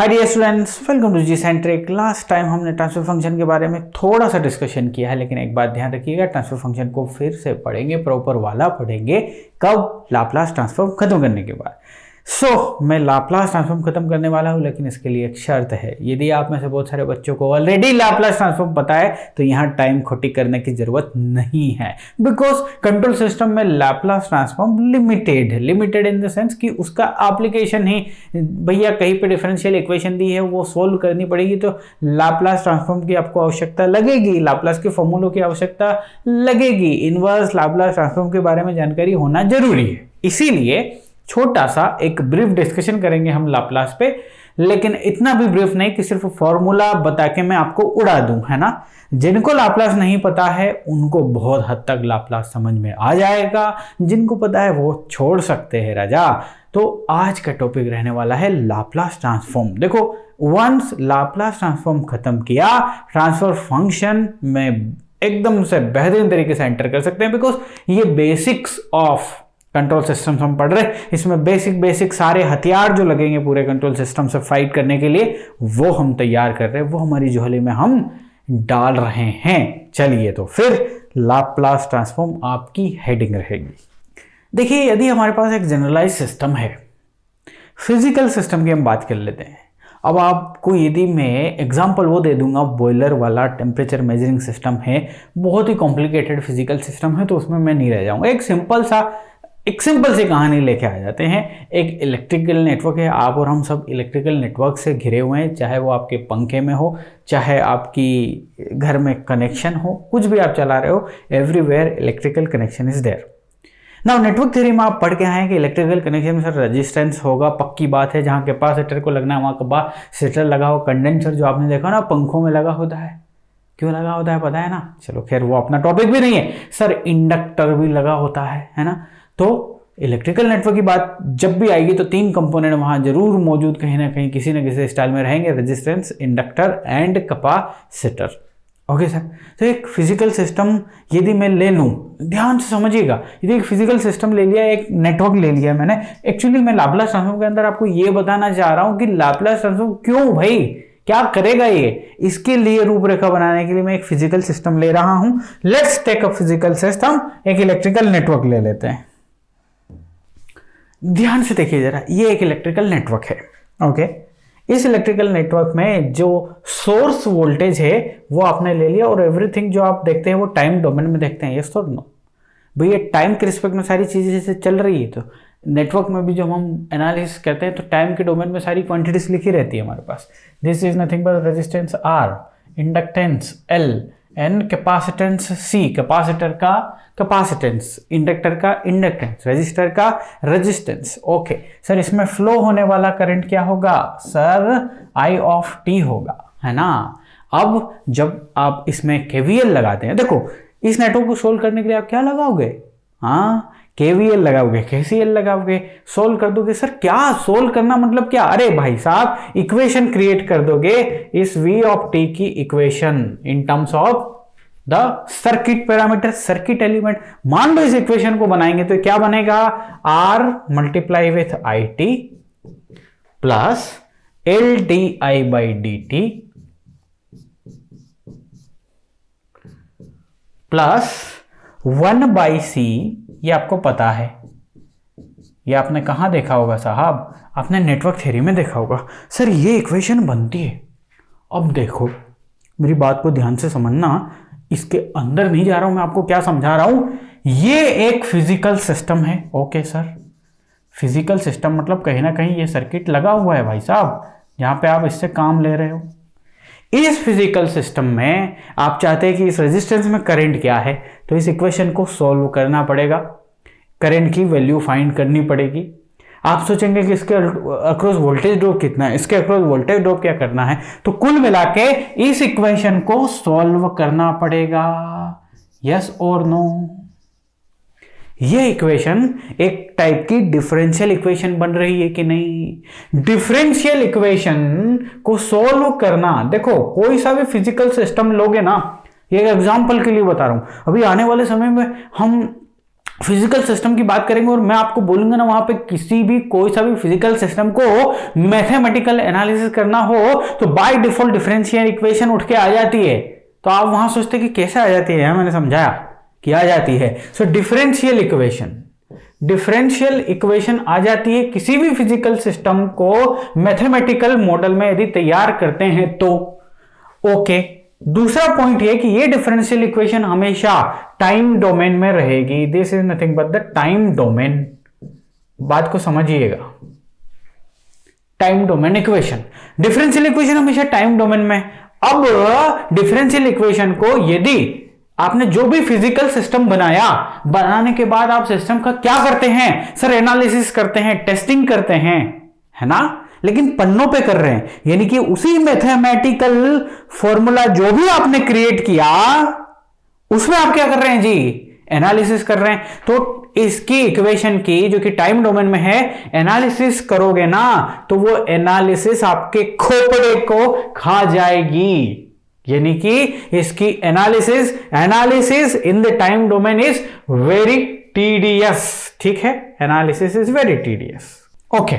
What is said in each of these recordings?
Hi dear students, welcome to G centric. Last time हमने transfer function के बारे में थोड़ा सा डिस्कशन किया है, लेकिन एक बात ध्यान रखिएगा, ट्रांसफर फंक्शन को फिर से पढ़ेंगे, प्रॉपर वाला पढ़ेंगे कब? लाप्लास ट्रांसफॉर्म खत्म करने के बाद। मैं लाप्लास ट्रांसफॉर्म खत्म करने वाला हूं, लेकिन इसके लिए एक शर्त है। यदि आप में से बहुत सारे बच्चों को ऑलरेडी लाप्लास ट्रांसफॉर्म पता है तो यहाँ टाइम खोटी करने की जरूरत नहीं है, बिकॉज कंट्रोल सिस्टम में लाप्लास ट्रांसफॉर्म लिमिटेड है। लिमिटेड इन द सेंस कि उसका एप्लीकेशन ही, भैया कहीं पे डिफरेंशियल इक्वेशन दी है वो सोल्व करनी पड़ेगी तो लाप्लास ट्रांसफॉर्म की आपको आवश्यकता लगेगी, लाप्लास के फॉर्मूलों की आवश्यकता लगेगी, इनवर्स लाप्लास ट्रांसफॉर्म के बारे में जानकारी होना जरूरी है। इसीलिए छोटा सा एक ब्रीफ डिस्कशन करेंगे हम लाप्लास पे, लेकिन इतना भी ब्रीफ नहीं कि सिर्फ फॉर्मूला बता के मैं आपको उड़ा दूं, है ना। जिनको लाप्लास नहीं पता है उनको बहुत हद तक लाप्लास समझ में आ जाएगा, जिनको पता है वो छोड़ सकते हैं राजा। तो आज का टॉपिक रहने वाला है लाप्लास ट्रांसफॉर्म। देखो, वंस लाप्लास ट्रांसफॉर्म खत्म किया, ट्रांसफर फंक्शन में एकदम से बेहतरीन तरीके से एंटर कर सकते हैं, बिकॉज ये बेसिक्स ऑफ कंट्रोल सिस्टम हम पढ़ रहे हैं। इसमें बेसिक सारे हथियार जो लगेंगे पूरे कंट्रोल सिस्टम से फाइट करने के लिए, वो हम तैयार कर रहे हैं, वो हमारी झोली में हम डाल रहे हैं। चलिए, तो फिर लाप्लास ट्रांसफॉर्म आपकी हेडिंग रहेगी। देखिए, यदि हमारे पास एक जनरलाइज सिस्टम है, फिजिकल सिस्टम की हम बात कर लेते हैं। अब आपको यदि मैं एग्जांपल वो दे दूंगा, बॉयलर वाला टेम्परेचर मेजरिंग सिस्टम है, बहुत ही कॉम्प्लिकेटेड फिजिकल सिस्टम है, तो उसमें मैं नहीं रह जाऊंगा। एक सिंपल सी कहानी लेके आ जाते हैं। एक इलेक्ट्रिकल नेटवर्क है, आप और हम सब इलेक्ट्रिकल नेटवर्क से घिरे हुए हैं, चाहे वो आपके पंखे में हो, चाहे आपकी घर में कनेक्शन हो, कुछ भी आप चला रहे हो, everywhere electrical connection is there. Now network theory में आप पढ़ के आए कि इलेक्ट्रिकल कनेक्शन में सर रेजिस्टेंस होगा, पक्की बात है। जहाँ कैपेसिटर को लगना है वहाँ कैपेसिटर लगा हो। कंडेंसर जो आपने देखा ना पंखों में लगा होता है, क्यों लगा होता है पता है ना? चलो खैर, वो अपना टॉपिक भी नहीं है। सर इंडक्टर भी लगा होता है ना। तो इलेक्ट्रिकल नेटवर्क की बात जब भी आएगी तो तीन कंपोनेंट वहां जरूर मौजूद कहीं ना कहीं किसी न किसी स्टाइल में रहेंगे, resistance, inductor and capacitor. Okay sir, तो एक फिजिकल सिस्टम यदि मैं ले लूं, ध्यान से समझिएगा, यदि एक फिजिकल सिस्टम ले लिया, एक नेटवर्क ले लिया मैंने, एक्चुअली मैं लाप्लास ट्रांसफॉर्म के अंदर आपको ये बताना चाह रहा हूं कि लाप्लास ट्रांसफॉर्म क्यों भाई, क्या करेगा ये, इसके लिए रूपरेखा बनाने के लिए मैं एक फिजिकल सिस्टम ले रहा हूं। Let's take a physical system, एक इलेक्ट्रिकल नेटवर्क ले लेते हैं। ध्यान से देखिए जरा, ये एक इलेक्ट्रिकल नेटवर्क है। ओके, इस इलेक्ट्रिकल नेटवर्क में जो सोर्स वोल्टेज है वो आपने ले लिया, और एवरीथिंग जो आप देखते हैं वो टाइम डोमेन में देखते हैं। यस और नो? भैया टाइम के रिस्पेक्ट में सारी चीजें जैसे चल रही है, तो नेटवर्क में भी जब हम एनालिसिस करते हैं तो टाइम के डोमेन में सारी क्वांटिटीज लिखी रहती है हमारे पास। This is nothing but resistance R, inductance L and capacitance C. Capacitor का कैपेसिटेंस, इंडक्टर का इंडक्टेंस, रेजिस्टर का रेजिस्टेंस। ओके सर, इसमें फ्लो होने वाला करंट क्या होगा? सर आई ऑफ टी होगा, है ना। अब जब आप इसमें केवीएल लगाते हैं, देखो इस नेटवर्क को सोल्व करने के लिए आप क्या लगाओगे? हाँ, केवीएल लगाओगे, केसीएल लगाओगे, सोल्व कर दोगे। सर क्या सोल्व करना मतलब क्या? अरे भाई साहब, इक्वेशन क्रिएट कर दोगे इस v ऑफ t की equation in terms of the circuit parameter, circuit element. मान लो इस इक्वेशन को बनाएंगे तो क्या बनेगा? r multiply with I T plus L D I by D T plus 1/c। ये आपको पता है, ये आपने कहां देखा होगा साहब? आपने नेटवर्क थ्योरी में देखा होगा। सर ये इक्वेशन बनती है। अब देखो, मेरी बात को ध्यान से समझना, इसके अंदर नहीं जा रहा हूं मैं, आपको क्या समझा रहा हूं। ये एक फिजिकल सिस्टम है। ओके सर, फिजिकल सिस्टम मतलब कहीं ना कहीं ये सर्किट लगा हुआ है भाई साहब, जहां पे आप इससे काम ले रहे हो। इस फिजिकल सिस्टम में आप चाहते हैं कि इस रेजिस्टेंस में करंट क्या है, तो इस इक्वेशन को सॉल्व करना पड़ेगा, करंट की वैल्यू फाइंड करनी पड़ेगी। आप सोचेंगे कि इसके अक्रॉस वोल्टेज ड्रॉप कितना है, इसके अक्रॉस वोल्टेज ड्रॉप क्या करना है, तो कुल मिला के इस इक्वेशन को सॉल्व करना पड़ेगा। यस और नो? ये इक्वेशन एक टाइप की डिफरेंशियल इक्वेशन बन रही है कि नहीं? डिफरेंशियल इक्वेशन को सॉल्व करना, देखो कोई सा भी फिजिकल सिस्टम लोगे ना, ये एग्जांपल के लिए बता रहा हूं, अभी आने वाले समय में हम फिजिकल सिस्टम की बात करेंगे और मैं आपको बोलूंगा ना, वहां पे किसी भी कोई सा भी फिजिकल सिस्टम को मैथमेटिकल एनालिसिस करना हो तो बाय डिफॉल्ट डिफरेंशियल इक्वेशन उठ के आ जाती है। तो आप वहां सोचते कि कैसे आ जाती है, मैंने समझाया कि आ जाती है। सो डिफरेंशियल इक्वेशन आ जाती है किसी भी फिजिकल सिस्टम को मैथमेटिकल मॉडल में यदि तैयार करते हैं तो। ओके, दूसरा पॉइंट ये कि ये डिफरेंशियल इक्वेशन हमेशा टाइम डोमेन में रहेगी। This is nothing but the time domain. बात को समझिएगा, time domain equation, differential equation हमेशा टाइम डोमेन में। अब डिफरेंशियल इक्वेशन को यदि आपने जो भी फिजिकल सिस्टम बनाने के बाद आप सिस्टम का क्या करते हैं सर, एनालिसिस करते हैं, टेस्टिंग करते हैं, है ना, लेकिन पन्नों पे कर रहे हैं, यानी कि उसी मैथमेटिकल फॉर्मूला जो भी आपने क्रिएट किया उसमें आप क्या कर रहे हैं जी, एनालिसिस कर रहे हैं। तो इसकी इक्वेशन की जो कि टाइम डोमेन में है, एनालिसिस करोगे ना तो वो एनालिसिस आपके खोपड़े को खा जाएगी, यानी कि इसकी analysis in the time domain is very tedious. ठीक है, analysis is very tedious. Okay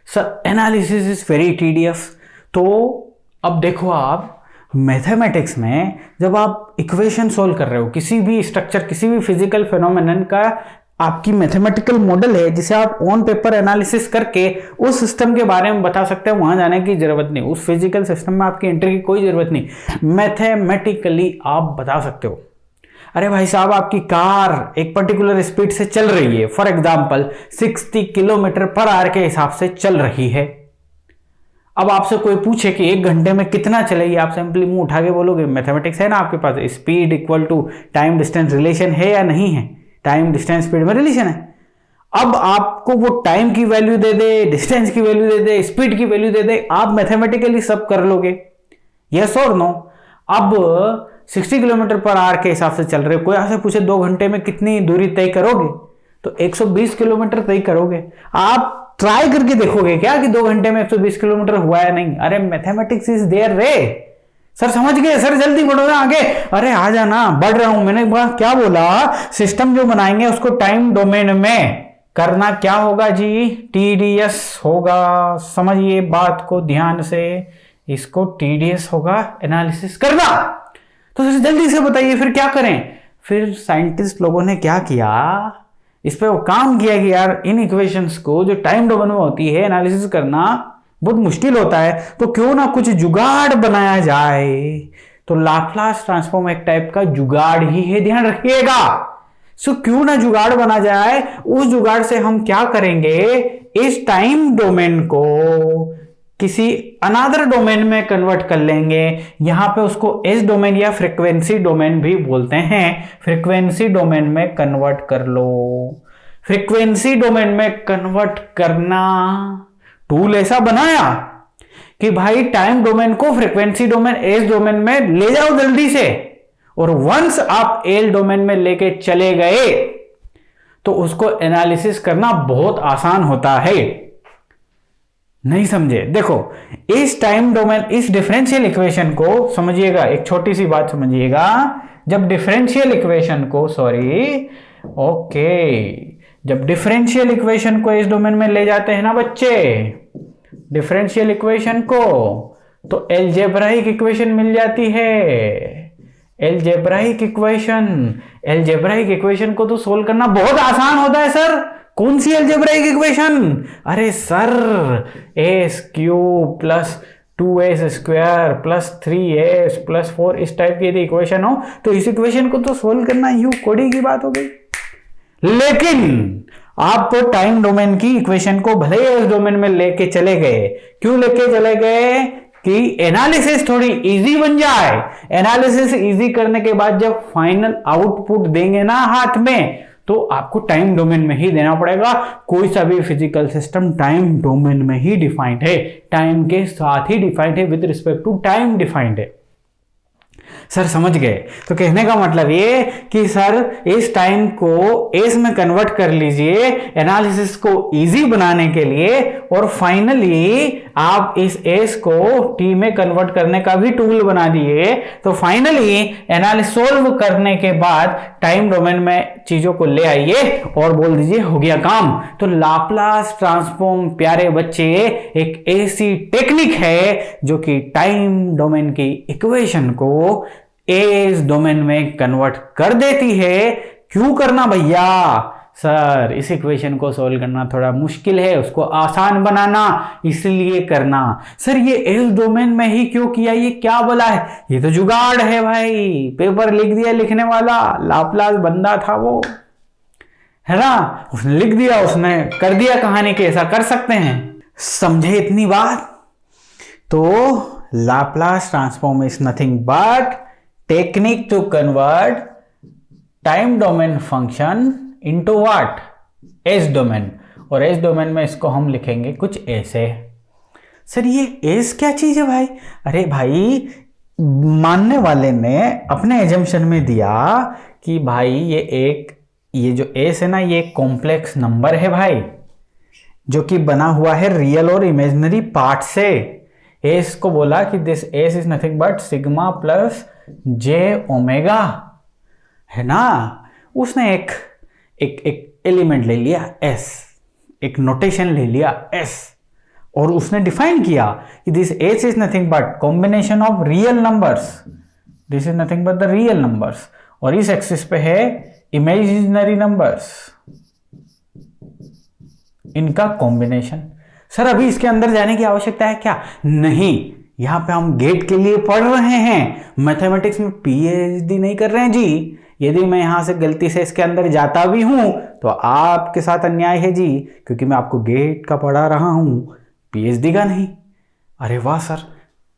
sir, analysis is very tedious. तो अब देखो, आप मैथमेटिक्स में जब आप इक्वेशन सोल्व कर रहे हो, किसी भी स्ट्रक्चर, किसी भी फिजिकल फिनोमेनन का आपकी मैथमेटिकल मॉडल है जिसे आप ऑन पेपर एनालिसिस करके उस सिस्टम के बारे में बता सकते हैं, वहां जाने की जरूरत नहीं, उस फिजिकल सिस्टम में आपकी एंट्री की कोई जरूरत नहीं, मैथमेटिकली आप बता सकते हो। अरे भाई साहब, आपकी कार एक पर्टिकुलर स्पीड से चल रही है, for example 60 kilometre per hour के हिसाब से चल रही है। अब आपसे कोई पूछे कि 1 घंटे में कितना चलेगी, आप सिंपली मुंह उठा के बोलोगे, मैथमेटिक्स है ना आपके पास, speed equal to time distance relation है या नहीं है, टाइम डिस्टेंस स्पीड में रिलेशन है। अब आपको वो टाइम की वैल्यू दे दे, डिस्टेंस की वैल्यू दे दे, स्पीड की वैल्यू दे दे, आप मैथमेटिकली सब कर लोगे, यस और नो। अब 60 किलोमीटर पर आवर के हिसाब से चल रहे, कोई आपसे पूछे 2 घंटे में कितनी दूरी तय करोगे, तो 120 किलोमीटर तय करोगे। आप ट्राई करके देखोगे क्या कि 2 घंटे में 120 किलोमीटर हुआ या नहीं? अरे मैथमेटिक्स इज देयर रे। सर समझ गए सर, जल्दी बढ़ो ना आगे। अरे आ जाना, बढ़ रहा हूं। मैंने क्या बोला, सिस्टम जो बनाएंगे उसको टाइम डोमेन में करना क्या होगा जी, टीडीएस होगा। समझिए बात को ध्यान से, इसको टीडीएस होगा एनालिसिस करना। तो जल्दी से बताइए फिर क्या करें। फिर साइंटिस्ट लोगों ने क्या किया, इस पे वो काम किया कि यार इन इक्वेशंस को जो टाइम डोमेन में होती है एनालिसिस करना बहुत मुश्किल होता है, तो क्यों ना कुछ जुगाड़ बनाया जाए। तो लाप्लास ट्रांसफॉर्म एक टाइप का जुगाड़ ही है, ध्यान रखिएगा। सो क्यों ना जुगाड़ बना जाए। उस जुगाड़ से हम क्या करेंगे, इस टाइम डोमेन को किसी अनदर डोमेन में कन्वर्ट कर लेंगे। यहां पे उसको एस डोमेन या फ्रीक्वेंसी डोमेन भी बोलते हैं। फ्रीक्वेंसी डोमेन में कन्वर्ट कर लो। फ्रीक्वेंसी डोमेन में कन्वर्ट करना टूल ऐसा बनाया कि भाई टाइम डोमेन को फ्रीक्वेंसी डोमेन एस डोमेन में ले जाओ जल्दी से, और वंस आप एल डोमेन में लेके चले गए तो उसको एनालिसिस करना बहुत आसान होता है। नहीं समझे? देखो इस टाइम डोमेन, इस डिफरेंशियल इक्वेशन को समझिएगा, एक छोटी सी बात समझिएगा। जब डिफरेंशियल इक्वेशन को जब डिफरेंशियल इक्वेशन को इस डोमेन में ले जाते हैं ना बच्चे, डिफरेंशियल इक्वेशन को, तो अलजेब्राइक इक्वेशन मिल जाती है। अलजेब्राइक इक्वेशन को तो सोल्व करना बहुत आसान होता है सर। कौन सी अलजेब्राइक इक्वेशन? अरे sir S cube plus 2s square plus 3s plus 4 इस टाइप की यदि इक्वेशन हो तो इस इक्वेशन को तो सोल्व करना यूं कोड़ी की बात हो गई। लेकिन आप तो टाइम डोमेन की इक्वेशन को भले ही इस डोमेन में लेके चले गए। क्यों लेके चले गए? कि एनालिसिस थोड़ी इजी बन जाए। एनालिसिस इजी करने के बाद जब फाइनल आउटपुट देंगे ना हाथ में, तो आपको टाइम डोमेन में ही देना पड़ेगा। कोई सा भी फिजिकल सिस्टम टाइम डोमेन में ही डिफाइंड है, टाइम के साथ ही डिफाइंड है, with respect to time defined है। सर समझ गए? तो कहने का मतलब ये कि सर इस टाइम को एस में कन्वर्ट कर लीजिए एनालिसिस को इजी बनाने के लिए, और फाइनली आप इस एस को टी में कन्वर्ट करने का भी टूल बना दिए, तो फाइनली एनालिसिस सोल्व करने के बाद टाइम डोमेन में चीजों को ले आइए और बोल दीजिए हो गया काम। तो लाप्लास ट्रांसफॉर्म प्यारे बच्चे एक ऐसी टेक्निक है जो कि टाइम डोमेन की इक्वेशन को एस डोमेन में कन्वर्ट कर देती है। क्यों करना भैया? सर इस इक्वेशन को सोल्व करना थोड़ा मुश्किल है, उसको आसान बनाना इसलिए करना। सर ये एस डोमेन में ही क्यों किया, ये क्या बोला है? ये तो जुगाड़ है भाई, पेपर लिख दिया लिखने वाला, लाप्लास बंदा था वो, है ना, उसने लिख दिया, उसने कर दिया कहानी के ऐसा कर सकते हैं। समझे इतनी बात? तो Laplace transform is nothing but technique to convert time domain function into what? S domain. और एस डोमेन में इसको हम लिखेंगे कुछ ऐसे। सर ये एस क्या चीज है भाई? अरे भाई मानने वाले ने अपने एजम्पशन में दिया कि भाई ये जो एस है ना, ये एक कॉम्प्लेक्स नंबर है भाई, जो कि बना हुआ है रियल और इमेजिनरी पार्ट से। एस को बोला कि this S is nothing but sigma plus J omega, है ना। उसने एक एलिमेंट ले लिया एस, एक नोटेशन ले लिया एस, और उसने डिफाइन किया कि this S is nothing but combination of real numbers, this is nothing but the real numbers, और इस एक्सिस पे है इमेजिनरी नंबर्स, इनका कॉम्बिनेशन। सर अभी इसके अंदर जाने की आवश्यकता है क्या? नहीं, यहां पे हम गेट के लिए पढ़ रहे हैं, मैथमेटिक्स में पीएचडी नहीं कर रहे हैं जी। यदि मैं यहां से गलती से इसके अंदर जाता भी हूं तो आपके साथ अन्याय है जी, क्योंकि मैं आपको गेट का पढ़ा रहा हूं, पीएचडी का नहीं। अरे वाह सर,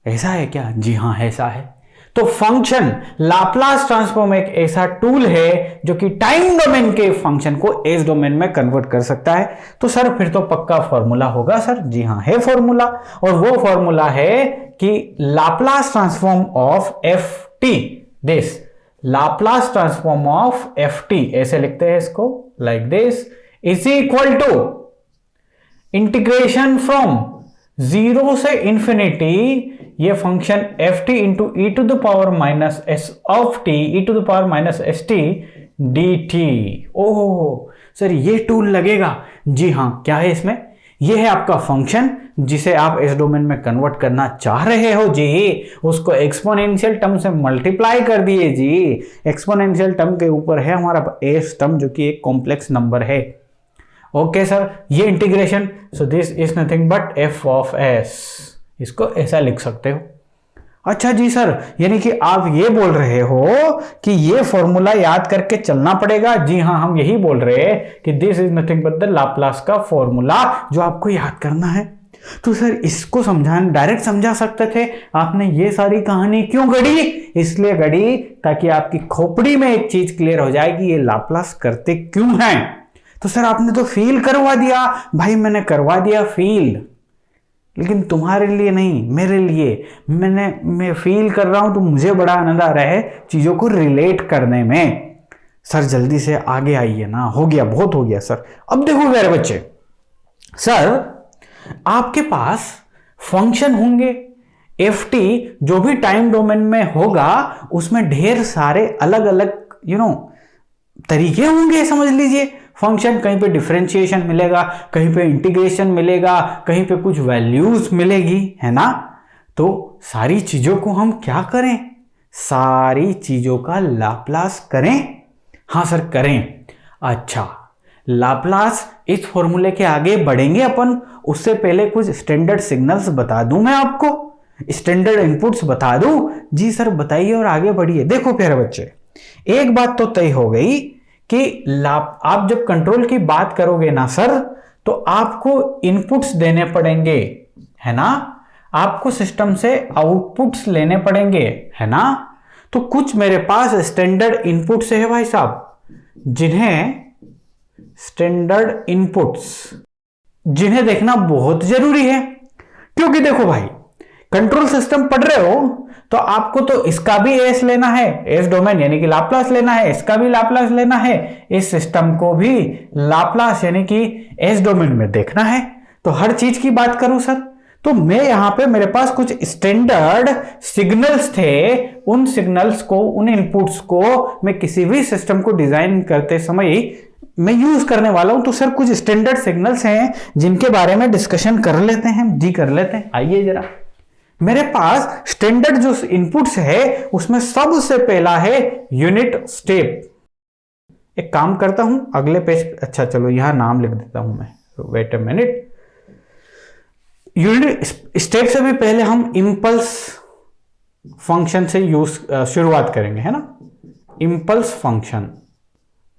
ऐसा है क्या? जी हाँ ऐसा है। तो फंक्शन लाप्लास ट्रांसफॉर्म एक ऐसा टूल है जो कि टाइम डोमेन के फंक्शन को एस डोमेन में कन्वर्ट कर सकता है। तो सर फिर तो पक्का फॉर्मूला होगा सर? जी हाँ है फॉर्मूला, और वो फॉर्मूला है कि Laplace transform of F T, this Laplace transform of F T, ऐसे लिखते हैं इसको like this, is equal to integration from 0 से इंफिनिटी ये function F T into E to the power minus S of T E to the power minus S T D T. Oh sir ये tool लगेगा? जी हाँ। क्या है इसमें? ये है आपका फंक्शन जिसे आप एस डोमेन में कन्वर्ट करना चाह रहे हो जी, उसको एक्सपोनेंशियल टर्म से मल्टीप्लाई कर दिए जी। एक्सपोनेंशियल टर्म के ऊपर है हमारा एस टर्म जो कि एक कॉम्प्लेक्स नंबर है। ओके सर, ये integration, so this is nothing but F of S, इसको ऐसा लिख सकते हो। अच्छा जी सर, यानी कि आप ये बोल रहे हो कि ये फॉर्मूला याद करके चलना पड़ेगा? जी हाँ, हम यही बोल रहे हैं कि this is nothing but the Laplace का फॉर्मूला जो आपको याद करना है। तो सर इसको समझाने डायरेक्ट समझा सकते थे, आपने ये सारी कहानी क्यों गढ़ी? इसलिए गढ़ी ताकि आपकी खोपड़ी में एक चीज क्लियर हो जाए कि ये लाप्लास करते क्यों हैं। तो सर आपने तो फील करवा दिया भाई, मैंने करवा दिया फील, लेकिन तुम्हारे लिए नहीं, मेरे लिए। मैं फील कर रहा हूं तो मुझे बड़ा आनंद आ रहा है चीजों को रिलेट करने में। सर जल्दी से आगे आइए ना, हो गया, बहुत हो गया सर। अब देखो मेरे बच्चे, सर आपके पास फंक्शन होंगे एफ टी, जो भी टाइम डोमेन में होगा उसमें ढेर सारे अलग अलग तरीके होंगे, समझ लीजिए। फंक्शन कहीं पे डिफरेंशिएशन मिलेगा, कहीं पे इंटीग्रेशन मिलेगा, कहीं पे कुछ वैल्यूज मिलेगी, है ना। तो सारी चीजों को हम क्या करें? सारी चीजों का लाप्लास करें? हाँ सर करें। अच्छा, लाप्लास इस फॉर्मूले के आगे बढ़ेंगे अपन, उससे पहले कुछ स्टैंडर्ड सिग्नल्स बता दूं मैं आपको, स्टैंडर्ड इनपुट्स बता दूं? जी सर बताइए और आगे बढ़िए। देखो प्यारे बच्चे, एक बात तो तय हो गई कि आप जब कंट्रोल की बात करोगे ना सर, तो आपको इनपुट्स देने पड़ेंगे, है ना। आपको सिस्टम से आउटपुट्स लेने पड़ेंगे, है ना। तो कुछ मेरे पास स्टैंडर्ड इनपुट्स है भाई साहब, जिन्हें स्टैंडर्ड इनपुट्स जिन्हें देखना बहुत जरूरी है। क्योंकि देखो भाई, कंट्रोल सिस्टम पढ़ रहे हो तो आपको तो इसका भी एस लेना है, एस डोमेन यानी कि लाप्लास लेना है, इसका भी लाप्लास लेना है, इस सिस्टम को भी लाप्लास यानी कि एस डोमेन में देखना है। तो हर चीज की बात करूं सर, तो मैं यहां पे मेरे पास कुछ स्टैंडर्ड सिग्नल्स थे, उन सिग्नल्स को, उन इनपुट्स को मैं किसी भी सिस्टम को डिजाइन करते समय मैं यूज करने वाला हूं। तो सर कुछ स्टैंडर्ड सिग्नल्स हैं जिनके बारे में डिस्कशन कर लेते हैं जी, कर लेते हैं। आइए जरा, मेरे पास स्टैंडर्ड जो इनपुट्स है उसमें सबसे पहला है यूनिट स्टेप। एक काम करता हूं, अगले पेज, अच्छा चलो यहां नाम लिख देता हूं मैं, wait a minute. Unit step से भी पहले हम इंपल्स फंक्शन से शुरुआत करेंगे, है ना। इंपल्स फंक्शन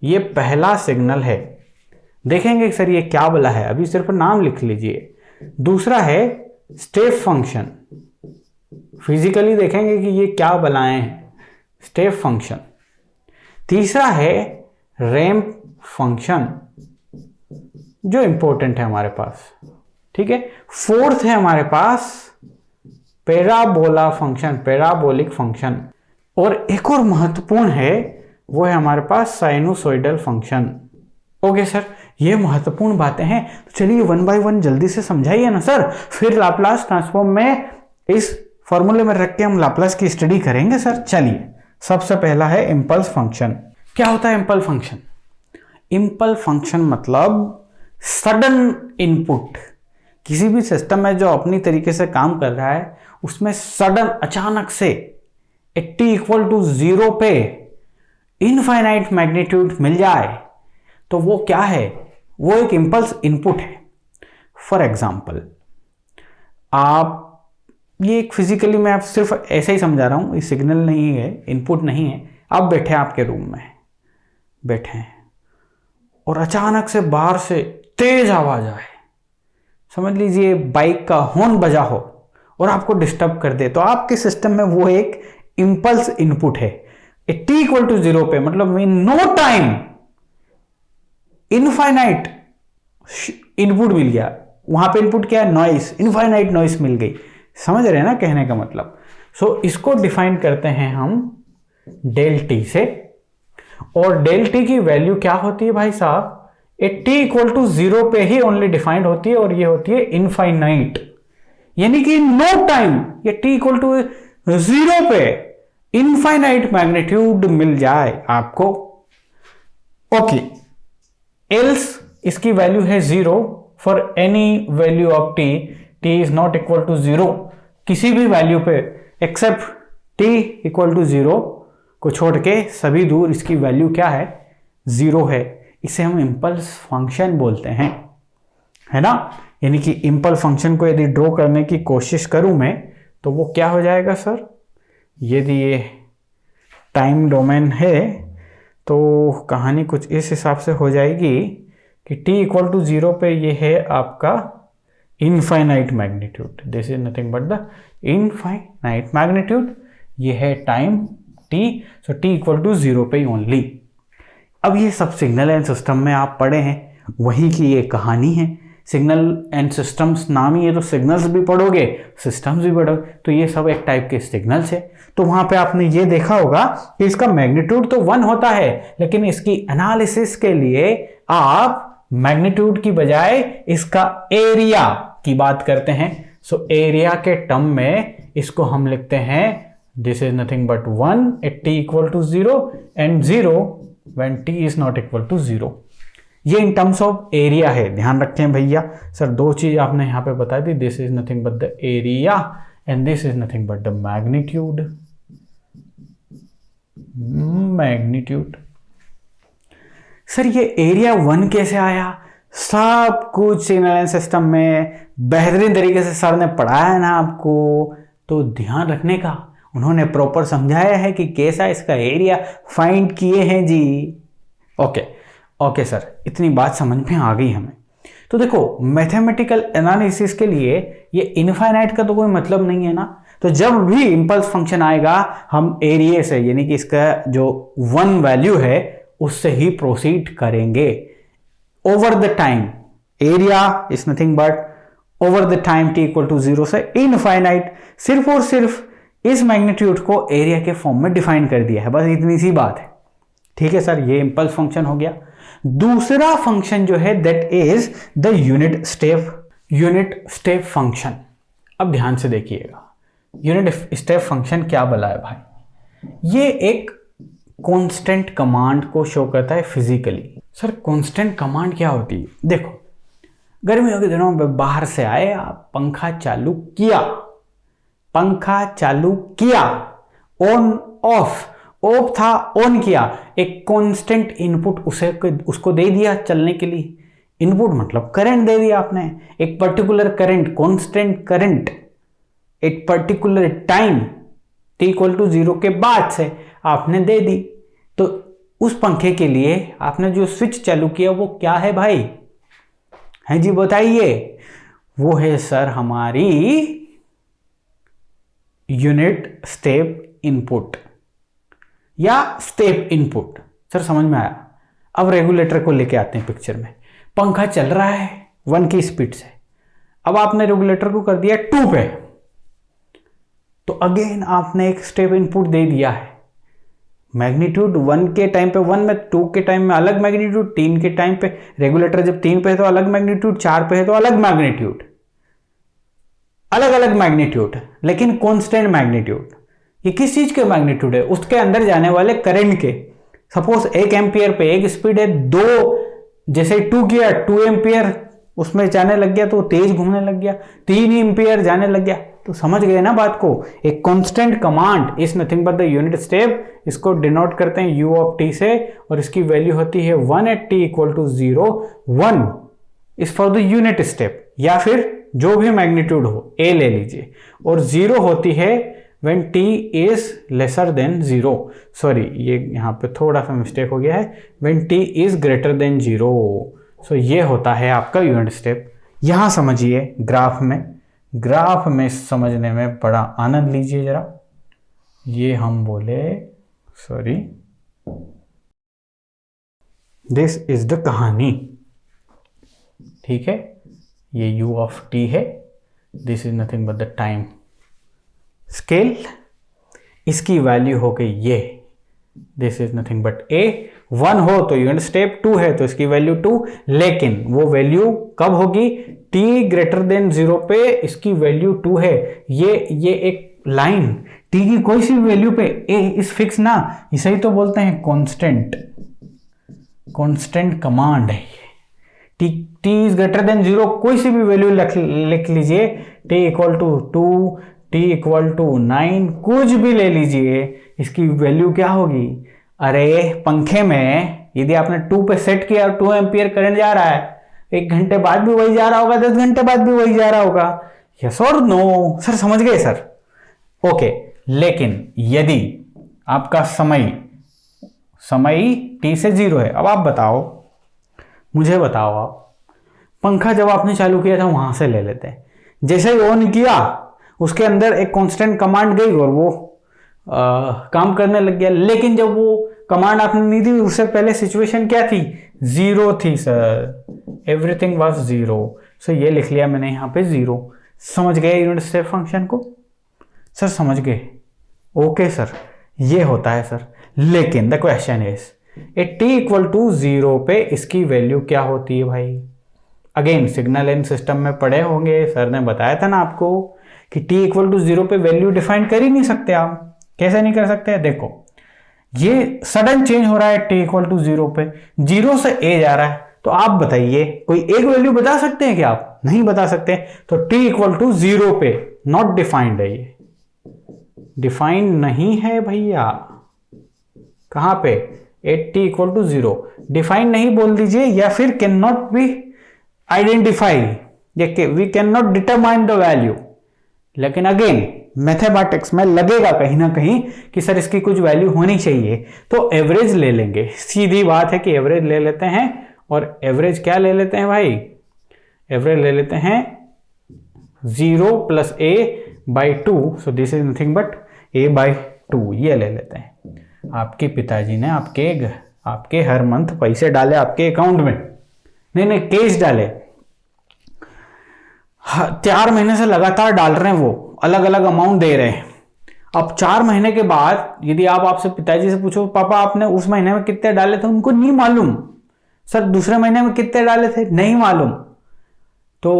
ये पहला सिग्नल है। देखेंगे सर ये क्या बोला है, अभी सिर्फ नाम लिख लीजिए। दूसरा है स्टेप फंक्शन, फिजिकली देखेंगे कि ये क्या बनाए हैं, स्टेप फंक्शन। तीसरा है रैंप फंक्शन जो इंपॉर्टेंट है हमारे पास, ठीक है। फोर्थ है हमारे पास पैराबोला फंक्शन, पैराबोलिक फंक्शन। और एक और महत्वपूर्ण है, वो है हमारे पास साइनोसॉइडल फंक्शन। ओके सर, ये महत्वपूर्ण बातें हैं, तो चलिए वन बाय वन जल्दी से समझाइए ना सर, फिर लाप्लास ट्रांसफॉर्म में इस फॉर्मूले में रख के हम लाप्लास की स्टडी करेंगे सर। चलिए, सबसे पहला है इंपल्स फंक्शन। क्या होता है इंपल्स फंक्शन? इंपल्स फंक्शन मतलब सडन इनपुट। किसी भी सिस्टम में जो अपनी तरीके से काम कर रहा है उसमें सडन, अचानक से t इक्वल टू 0 पे इनफाइनाइट मैग्नीट्यूड मिल जाए तो वो क्या है? वो एक इंपल्स इनपुट है। फॉर एग्जाम्पल, आप ये एक फिजिकली मैं आप सिर्फ ऐसे ही समझा रहा हूं, ये सिग्नल नहीं है, इनपुट नहीं है। आप बैठे हैं आपके रूम में, बैठे हैं और अचानक से बाहर से तेज आवाज आए, समझ लीजिए बाइक का हॉर्न बजा हो और आपको डिस्टर्ब कर दे, तो आपके सिस्टम में वो एक इंपल्स इनपुट है। t इक्वल टू 0 पे मतलब in no time infinite input मिल गया। वहां पे इनपुट क्या है? नॉइस, इनफाइनाइट नॉइस मिल गई। समझ रहे हैं ना कहने का मतलब? सो इसको डिफाइन करते हैं हम डेल टी से। और डेल टी की वैल्यू क्या होती है भाई साहब? t इक्वल टू 0 पे ही ओनली डिफाइंड होती है और ये होती है इनफाइनाइट, यानी कि नो टाइम ये t इक्वल टू 0 पे इनफाइनाइट मैग्नीट्यूड मिल जाए आपको। ओके, एल्स इसकी वैल्यू है 0 for any value of t, t is not equal to 0 किसी भी वैल्यू पे एक्सेप्ट t इक्वल टू 0 को छोड़ के सभी दूर इसकी वैल्यू क्या है? 0 है। इसे हम इंपल्स फंक्शन बोलते हैं, है ना। यानी कि इंपल्स फंक्शन को यदि ड्रॉ करने की कोशिश करूं मैं तो वो क्या हो जाएगा सर? यदि ये टाइम डोमेन है तो कहानी कुछ इस हिसाब से हो जाएगी कि t इक्वल टू 0 पे ये है आपका infinite magnitude, this is nothing but the infinite magnitude, ये है time t, so t equal to 0 पे ओनली। अब ये सब सिग्नल एंड सिस्टम में आप पढ़े हैं, वही की ये कहानी है। सिग्नल एंड सिस्टम्स नाम ही है, तो सिग्नल्स भी पढ़ोगे, सिस्टम्स भी पढ़ोगे, तो ये सब एक टाइप के सिग्नल्स है। तो वहां पे आपने ये देखा होगा कि इसका मैग्नीट्यूड तो 1 होता है, लेकिन इसकी एनालिसिस के लिए आप मैग्नीट्यूड की बजाय इसका एरिया की बात करते हैं। सो एरिया के टर्म में इसको हम लिखते हैं this is nothing but 1 at t equal to 0 and 0 when t is not equal to 0। ये इन टर्म्स ऑफ एरिया है, ध्यान रखें भैया। सर दो चीज आपने यहां पे बता दी, this is nothing but the area and this is nothing but the magnitude. Magnitude sir ये एरिया 1 कैसे आया? सब कुछ सिग्नल सिस्टम में बेहतरीन तरीके से सर ने पढ़ाया है ना आपको, तो ध्यान रखने का। उन्होंने प्रॉपर समझाया है कि कैसा इसका एरिया फाइंड किए हैं जी। ओके सर, इतनी बात समझ में आ गई हमें। तो देखो, मैथमेटिकल एनालिसिस के लिए ये इनफाइनाइट का तो कोई मतलब नहीं है ना। तो जब भी इंपल्स फंक्शन आएगा हम एरिया से, यानी कि इसका जो 1 वैल्यू है उससे ही प्रोसीड करेंगे। Over the time area is nothing but over the time t equal to 0 से इनफाइनाइट, सिर्फ और सिर्फ इस मैग्नीट्यूड को एरिया के फॉर्म में डिफाइन कर दिया है, बस इतनी सी बात है। ठीक है सर, ये इंपल्स फंक्शन हो गया। दूसरा फंक्शन जो है that is the unit step function. अब ध्यान से देखिएगा, यूनिट स्टेप फंक्शन क्या बोला है भाई, ये एक कांस्टेंट कमांड को शो करता है फिजिकली। सर कांस्टेंट कमांड क्या होती है? देखो गर्मियों के दिनों में बाहर से आए, आप पंखा चालू किया, पंखा चालू किया, ऑन ऑफ, ऑफ था ऑन किया, एक कांस्टेंट इनपुट उसको दे दिया चलने के लिए। इनपुट मतलब करंट दे दिया आपने, एक पर्टिकुलर करंट, कांस्टेंट करंट, एक पर्टिकुलर टाइम t=0 के बाद से आपने दे दी। तो उस पंखे के लिए आपने जो स्विच चालू किया वो क्या है भाई? है जी बताइए। वो है सर हमारी यूनिट स्टेप इनपुट या स्टेप इनपुट। सर समझ में आया। अब रेगुलेटर को लेके आते हैं पिक्चर में। पंखा चल रहा है 1 की स्पीड से, अब आपने रेगुलेटर को कर दिया 2 पे, तो अगेन आपने एक स्टेप इनपुट दे दिया है। मैग्नीट्यूड 1 के टाइम पे 1 में, 2 के टाइम में अलग मैग्नीट्यूड, 3 के टाइम पे, रेगुलेटर जब 3 पे है तो अलग मैग्नीट्यूड, 4 पे है तो अलग मैग्नीट्यूड, अलग अलग मैग्नीट्यूड, लेकिन कांस्टेंट मैग्नीट्यूड। ये किस चीज के मैग्नीट्यूड है? उसके अंदर जाने वाले करंट के। सपोज 1 एम्पियर पे एक स्पीड है, 2 जैसे 2 किया 2 एम्पियर उसमें जाने लग गया तो तेज घूमने लग गया, 3 एम्पियर जाने लग गया। तो समझ गए ना बात को। एक constant command is nothing but the unit step. इसको डिनोट करते हैं u ऑफ t से, और इसकी वैल्यू होती है 1 at t equal to 0। 1 is for the unit step, या फिर जो भी मैग्नीट्यूड हो a ले लीजिए, और 0 होती है when t is lesser than 0। Sorry, ये यहाँ पे थोड़ा सा मिस्टेक हो गया है, when t is greater than 0। सो ये होता है आपका यूनिट स्टेप। यहां समझिए, ग्राफ में समझने में बड़ा आनंद लीजिए जरा। ये हम बोले, सॉरी, दिस इज द कहानी, ठीक है। ये u ऑफ t है, this is nothing but the time scale, इसकी वैल्यू हो गई ये, this is nothing but a। 1 हो तो यूनिट स्टेप, 2 है तो इसकी वैल्यू 2, लेकिन वो वैल्यू कब होगी? t ग्रेटर देन 0 पे इसकी वैल्यू 2 है। ये एक लाइन t की कोई सी वैल्यू पे a इज फिक्स ना, इसे ही तो बोलते हैं कांस्टेंट कमांड है। t इज ग्रेटर देन 0, कोई सी भी वैल्यू लिख लीजिए, t equal to 2, t equal to 9, कुछ भी ले लीजिए, इसकी वैल्यू क्या होगी? अरे पंखे में यदि आपने 2 पे सेट किया और 2 एम्पियर करंट जा रहा है, 1 घंटे बाद भी वही जा रहा होगा, 10 घंटे बाद भी वही जा रहा होगा। यस और नो? सर समझ गए सर? ओके। लेकिन यदि आपका समय t से 0 है, अब आप बताओ, मुझे बताओ, आप पंखा जब आपने चालू किया था वहां से ले लेते हैं। जैसे ही ऑन किया उसके अंदर एक कांस्टेंट कमांड गई और वो काम करने लग गया, लेकिन जब वो कमांड आपने नहीं दी उससे पहले सिचुएशन क्या थी? 0 थी सर, एवरीथिंग वाज 0। सो ये लिख लिया मैंने यहाँ पे 0। समझ गए यूनिट स्टेप फंक्शन को? सर समझ गए? ओके सर, ये होता है सर। लेकिन the question is a t equal to 0 पे इसकी वैल्यू क्या होती है भाई? अगेन सिग्नल एंड सिस्टम में पढ़े होंगे, सर ने बताया था ना आपको कि t इक्वल टू 0 पे वैल्यू डिफाइन कर ही नहीं सकते आप। कैसे नहीं कर सकते? देखो, ये सडन चेंज हो रहा है, t इक्वल टू 0 पे 0 से a जा रहा है, तो आप बताइए कोई एक वैल्यू बता सकते हैं क्या आप? नहीं बता सकते। तो t इक्वल टू 0 पे नॉट डिफाइंड है, ये डिफाइंड नहीं है भैया। कहां पे? At t equal to 0 defined नहीं बोल दीजिए, या फिर can not be identify, we can not determine the value. लेकिन अगेन मैथमेटिक्स में लगेगा कहीं ना कहीं कि सर इसकी कुछ वैल्यू होनी चाहिए, तो एवरेज ले लेंगे। सीधी बात है कि एवरेज ले लेते हैं, और एवरेज क्या ले लेते हैं भाई? एवरेज ले लेते हैं 0 plus a by 2, so this is nothing but a by 2, ये ले लेते हैं। आपके पिताजी ने आपके हर मंथ पैसे डाले आपके अकाउंट में, नहीं कैश डाले, 4 महीने से लगातार डाल रहे हैं, वो अलग अलग अमाउंट दे रहे हैं। अब 4 महीने के बाद यदि आप आपसे पिताजी से पूछो, पापा आपने उस महीने में कितने डाले थे? उनको नहीं मालूम। सर दूसरे महीने में कितने डाले थे? नहीं मालूम। तो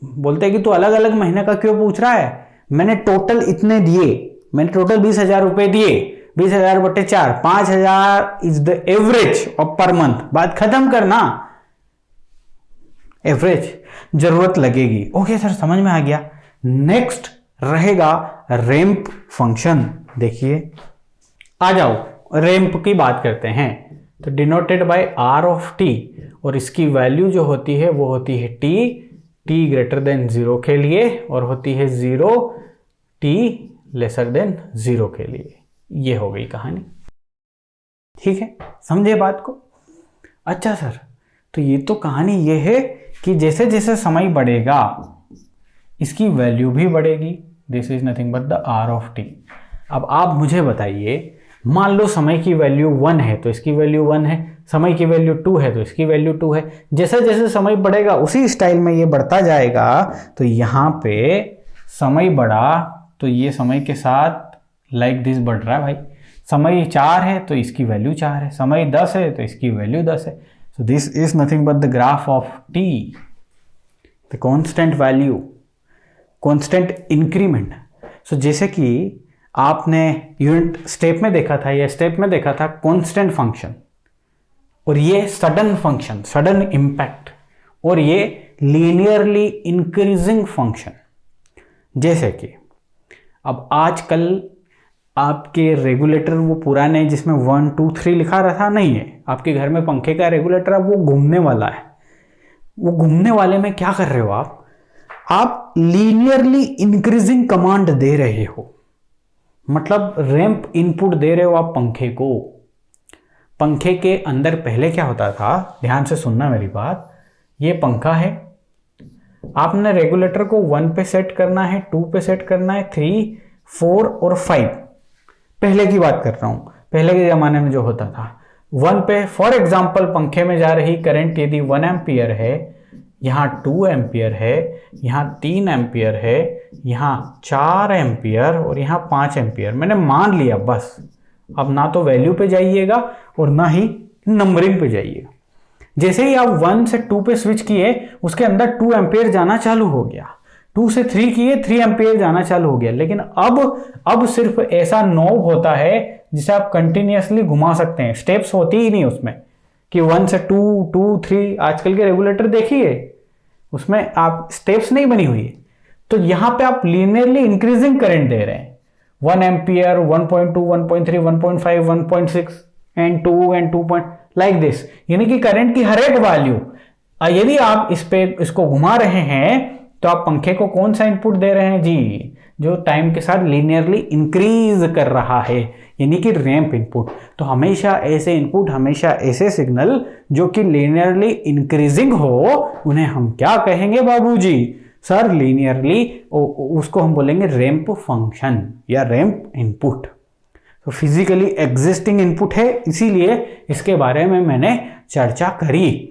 बोलते हैं कि तू अलग अलग महीने का क्यों पूछ रहा है, मैंने टोटल इतने दिए, मैंने टोटल 20,000 रुपए दिए, 20,000 बटे 4, 5,000 is the average of per month, बात खत्म करना, एवरेज जरूरत लगेगी। ओके सर समझ में आ गया। नेक्स्ट रहेगा रैंप फंक्शन। देखिए आ जाओ, रैंप की बात करते हैं। तो denoted by R of T, और इसकी वैल्यू जो होती है वो होती है टी ग्रेटर देन 0 के लिए, और होती है 0 टी लेसर देन 0 के लिए। ये हो गई कहानी, ठीक है, समझे बात को। अच्छा सर, तो ये तो कहानी ये है कि जैसे जैसे समय बढ़ेगा इसकी वैल्यू भी बढ़ेगी। This is nothing but the R of T. अब आप मुझे बताइए, मान लो समय की वैल्यू 1 है तो इसकी वैल्यू 1 है, समय की वैल्यू 2 है तो इसकी वैल्यू 2 है। जैसे जैसे समय बढ़ेगा उसी स्टाइल में ये बढ़ता जाएगा। तो यहाँ पे समय बढ़ा तो ये समय के साथ लाइक दिस बढ़ रहा है भाई। समय 4 है तो इसकी वैल्यू 4 है, समय 10 है तो इसकी वैल्यू 10 है। So this is nothing but the graph of T, the constant value, constant increment. So जैसे कि आपने यूनिट स्टेप में देखा था या स्टेप में देखा था कांस्टेंट फंक्शन, और ये सडन फंक्शन, सडन इंपैक्ट, और ये लीनियरली इंक्रीजिंग फंक्शन। जैसे कि अब आजकल आपके रेगुलेटर वो पुराने जिसमें 1 2 3 लिखा रहा था नहीं है, आपके घर में पंखे का रेगुलेटर अब वो घूमने वाला है। वो घूमने वाले में क्या कर रहे हो आप लीनियरली इंक्रीजिंग कमांड दे रहे हो, मतलब रैंप इनपुट दे रहे हो आप पंखे को। पंखे के अंदर पहले क्या होता था, ध्यान से सुनना मेरी बात, ये पंखा है, आपने रेगुलेटर को 1 पे सेट करना है, 2 पे सेट करना है, 3 4 और 5, पहले की बात कर रहा हूं, पहले के जमाने में जो होता था 1 पे। फॉर एग्जाम्पल पंखे में जा रही करंट यदि 1 एम्पियर है, यहाँ 2 एम्पियर है, यहाँ 3 एम्पियर है, यहाँ 4 एम्पियर और यहाँ 5 एम्पियर, मैंने मान लिया बस। अब ना तो वैल्यू पे जाइएगा और ना ही नंबरिंग पे जाइएगा। जैसे ही आप 1 से 2 पे स्विच किए उसके अंदर 2 एम्पियर जाना चालू हो गया, 2 से 3 किए 3 एम्पियर जाना चालू हो गया। लेकिन अब सिर्फ ऐसा नॉब होता है जिसे आप कंटिन्यूअसली घुमा सकते हैं, स्टेप्स होती ही नहीं उसमें कि 1 से 2 2 3। आजकल के रेगुलेटर देखिए उसमें आप स्टेप्स नहीं बनी हुई है। तो यहां पे आप लीनियरली इंक्रीजिंग करंट दे रहे हैं, 1 ampere, 1.2, 1.3, 1.5, 1.6 and 2 and 2 like this, यानी कि करंट की हर एक वैल्यू यदि आप इसको घुमा रहे हैं तो आप पंखे को कौन सा इनपुट दे रहे हैं जी, जो टाइम के साथ लीनियरली इंक्रीज कर रहा है, यानी कि रैंप इनपुट। तो हमेशा ऐसे इनपुट, हमेशा ऐसे सिग्नल जो कि लीनियरली इंक्रीजिंग हो, उन्हें हम क्या कहेंगे बाबूजी? सर लीनियरली, उसको हम बोलेंगे रैंप फंक्शन या रैंप इनपुट। तो फिजिकली एग्जिस्टिंग इनपुट है, इसीलिए इसके बारे में मैंने चर्चा करी।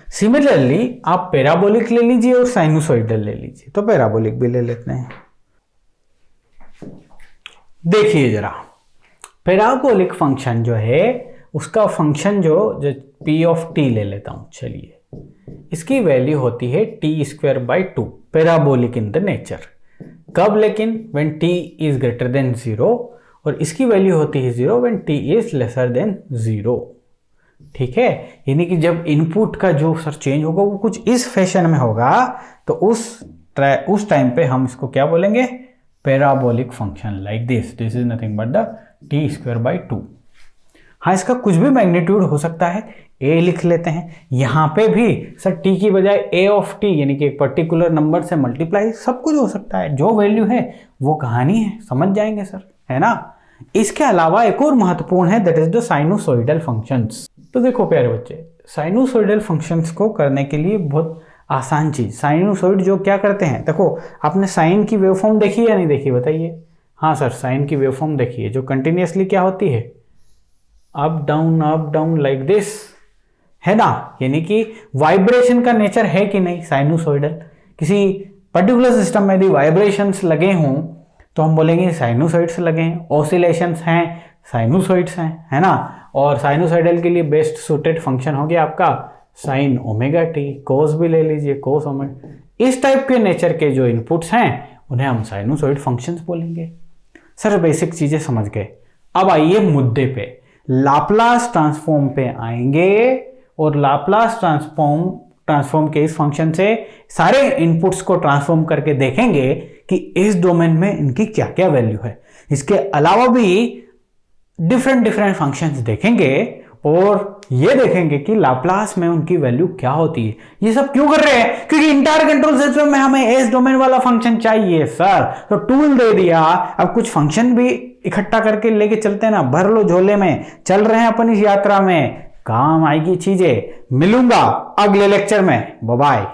सिमिलरली आप पैराबोलिक ले लीजिए और साइनोसॉइडल ले लीजिए। तो पैराबोलिक भी ले लेते हैं। देखिए जरा, पैराबोलिक फंक्शन जो है उसका फंक्शन जो p ऑफ t ले लेता हूं। चलिए, इसकी वैल्यू होती है t²/2, parabolic in the nature. कब? लेकिन when t is greater than 0, और इसकी वैल्यू होती है 0 when t is lesser than 0। ठीक है, यानी कि जब इनपुट का जो सर चेंज होगा वो कुछ इस फैशन में होगा, तो उस टाइम पे हम इसको क्या बोलेंगे? Parabolic function like this is nothing but the t²/2। हाँ, इसका कुछ भी मैग्नीट्यूड हो सकता है, a लिख लेते हैं। यहाँ पे भी सर t की बजाय a ऑफ t, यानी कि एक पर्टिकुलर नंबर से मल्टीप्लाई, सब कुछ हो सकता है। जो वैल्यू है वो कहानी है, समझ जाएंगे सर, है ना। इसके अलावा एक और महत्वपूर्ण है, that is the sinusoidal functions. तो देखो प्यारे बच्चे, साइनोसॉइडल फंक्शंस को करने के लिए बहुत आसान चीज, साइनोसॉइड जो क्या करते हैं, देखो आपने साइन की वेवफॉर्म देखी या नहीं देखी बताइए? हाँ सर, साइन की वेवफॉर्म देखिए, जो कंटिन्यूअसली क्या होती है, अप डाउन लाइक दिस, है ना। यानी कि वाइब्रेशन का नेचर है कि नहीं साइनोसॉइडल। किसी पर्टिकुलर सिस्टम में यदि वाइब्रेशंस लगे हों तो हम बोलेंगे साइनोसॉइड्स लगे हैं, ऑसिलेशंस हैं, साइनोसॉइड्स हैं, है ना। और साइनोसॉइडल के लिए बेस्ट सूटेड फंक्शन हो गया आपका साइन ओमेगा टी। कोस भी ले लीजिए, कोस ओमेगा। इस टाइप के नेचर के जो इनपुट्स हैं उन्हें हम साइनोसॉइड फंक्शंस बोलेंगे। सर बेसिक चीजें समझ गए। अब आइए मुद्दे पे, लाप्लास ट्रांसफॉर्म पे आएंगे और लाप्लास ट्रांसफॉर्म के इस फंक्शन से सारे इनपुट्स को ट्रांसफॉर्म करके देखेंगे कि इस डोमेन में इनकी क्या क्या वैल्यू है। इसके अलावा भी डिफरेंट फंक्शंस देखेंगे और ये देखेंगे कि लाप्लास में उनकी वैल्यू क्या होती है। ये सब क्यों कर रहे हैं? क्योंकि इंटायर कंट्रोल सिस्टम में हमें एस डोमेन वाला फंक्शन चाहिए सर, तो टूल दे दिया। अब कुछ फंक्शन भी इकट्ठा करके लेके चलते हैं ना, भर लो झोले में, चल रहे हैं अपन इस यात्रा में, काम आएगी चीजें। मिलूंगा अगले लेक्चर में, बाय बाय।